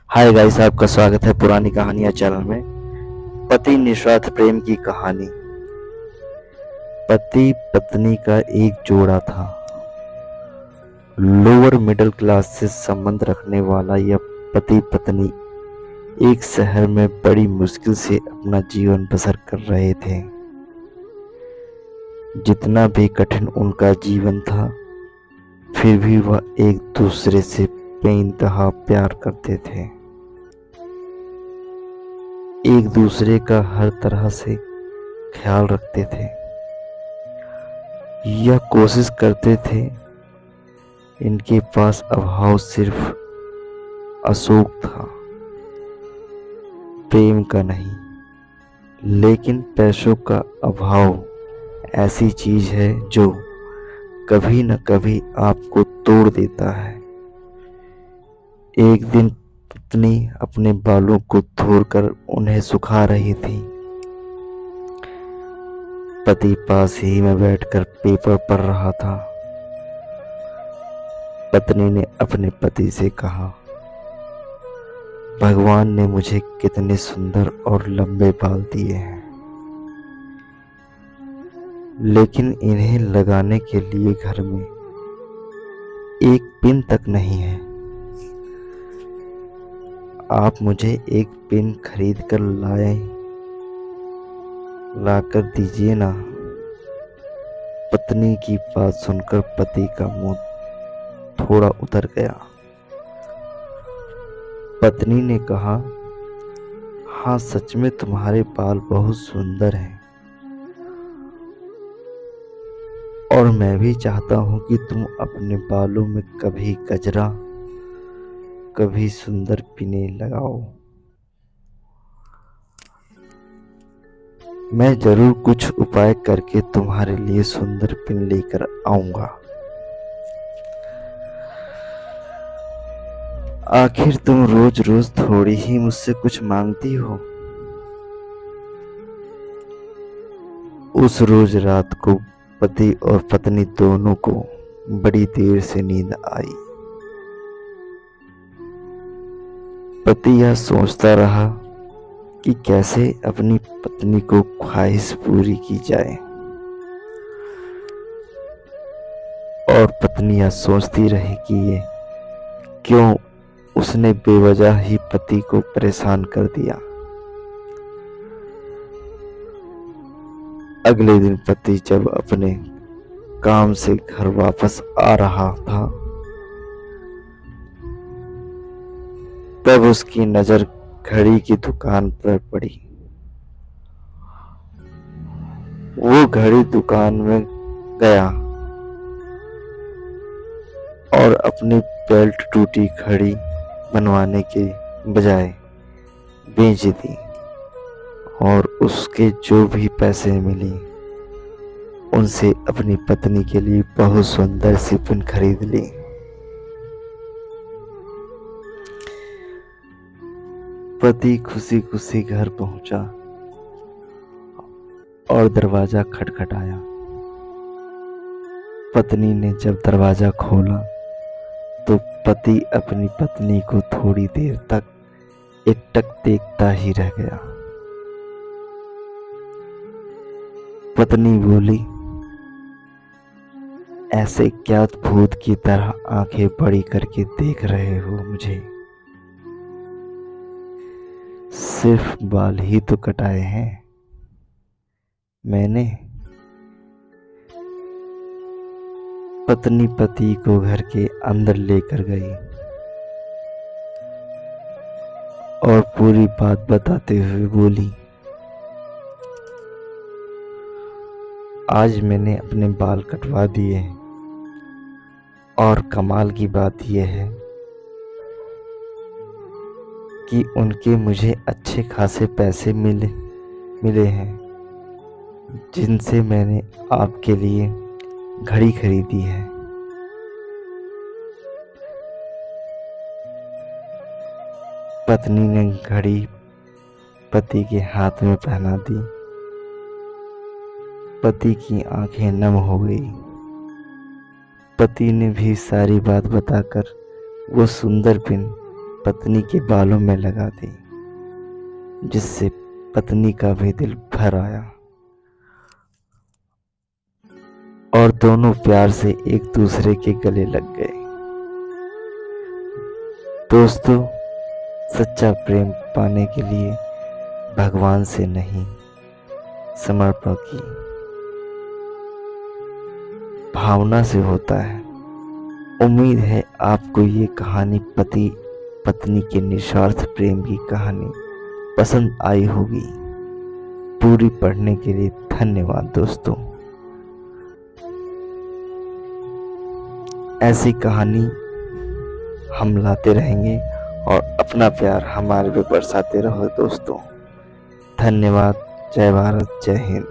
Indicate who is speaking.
Speaker 1: Hi guys, आपका स्वागत है पुरानी कहानियां चैनल में। पति निस्वार्थ प्रेम की कहानी। पति पत्नी का एक जोड़ा था। लोअर मिडिल क्लास से संबंध रखने वाला यह पति पत्नी एक शहर में बड़ी मुश्किल से अपना जीवन बसर कर रहे थे। जितना भी कठिन उनका जीवन था, फिर भी वह एक दूसरे से बेइंतहा प्यार करते थे। एक दूसरे का हर तरह से ख्याल रखते थे। यह कोशिश करते थे इनके पास अभाव सिर्फ अशोक था, प्रेम का नहीं। लेकिन पैसों का अभाव ऐसी चीज है जो कभी न कभी आपको तोड़ देता है। एक दिन पत्नी अपने बालों को तोड़कर उन्हें सुखा रही थी। पति पास ही में बैठकर पेपर पढ़ रहा था। पत्नी ने अपने पति से कहा, भगवान ने मुझे कितने सुंदर और लंबे बाल दिए हैं, लेकिन इन्हें लगाने के लिए घर में एक पिन तक नहीं है। आप मुझे एक पिन खरीद कर लाकर दीजिए ना। पत्नी की बात सुनकर पति का मुंह थोड़ा उतर गया। पत्नी ने कहा, हाँ, सच में तुम्हारे बाल बहुत सुंदर हैं और मैं भी चाहता हूं कि तुम अपने बालों में कभी गजरा, कभी सुंदर पिने लगाओ। मैं जरूर कुछ उपाय करके तुम्हारे लिए सुंदर पिन लेकर आऊंगा। आखिर तुम रोज रोज थोड़ी ही मुझसे कुछ मांगती हो। उस रोज रात को पति और पत्नी दोनों को बड़ी देर से नींद आई। पति यह सोचता रहा कि कैसे अपनी पत्नी को ख्वाहिश पूरी की जाए, और पत्नी यह सोचती रही कि ये क्यों उसने बेवजह ही पति को परेशान कर दिया। अगले दिन पति जब अपने काम से घर वापस आ रहा था, तब उसकी नजर घड़ी की दुकान पर पड़ी। वो घड़ी दुकान में गया और अपनी बेल्ट टूटी घड़ी बनवाने के बजाय बेच दी, और उसके जो भी पैसे मिले उनसे अपनी पत्नी के लिए बहुत सुंदर सी पिन खरीद ली। पति खुशी खुशी घर पहुंचा और दरवाजा खटखटाया। पत्नी ने जब दरवाजा खोला तो पति अपनी पत्नी को थोड़ी देर तक एकटक देखता ही रह गया। पत्नी बोली, ऐसे क्या भूत की तरह आंखें बड़ी करके देख रहे हो मुझे? सिर्फ बाल ही तो कटाए हैं मैंने। पत्नी पति को घर के अंदर लेकर गई और पूरी बात बताते हुए बोली, आज मैंने अपने बाल कटवा दिए और कमाल की बात यह है कि उनके मुझे अच्छे खासे पैसे मिले हैं, जिनसे मैंने आपके लिए घड़ी खरीदी है। पत्नी ने घड़ी पति के हाथ में पहना दी। पति की आंखें नम हो गई। पति ने भी सारी बात बताकर वो सुंदर पिन पत्नी के बालों में लगा दी, जिससे पत्नी का भी दिल भर आया और दोनों प्यार से एक दूसरे के गले लग गए। दोस्तों, सच्चा प्रेम पाने के लिए भगवान से नहीं, समर्पण की भावना से होता है। उम्मीद है आपको ये कहानी पति पत्नी के निस्वार्थ प्रेम की कहानी पसंद आई होगी। पूरी पढ़ने के लिए धन्यवाद दोस्तों। ऐसी कहानी हम लाते रहेंगे और अपना प्यार हमारे पे बरसाते रहो दोस्तों। धन्यवाद। जय भारत, जय हिंद।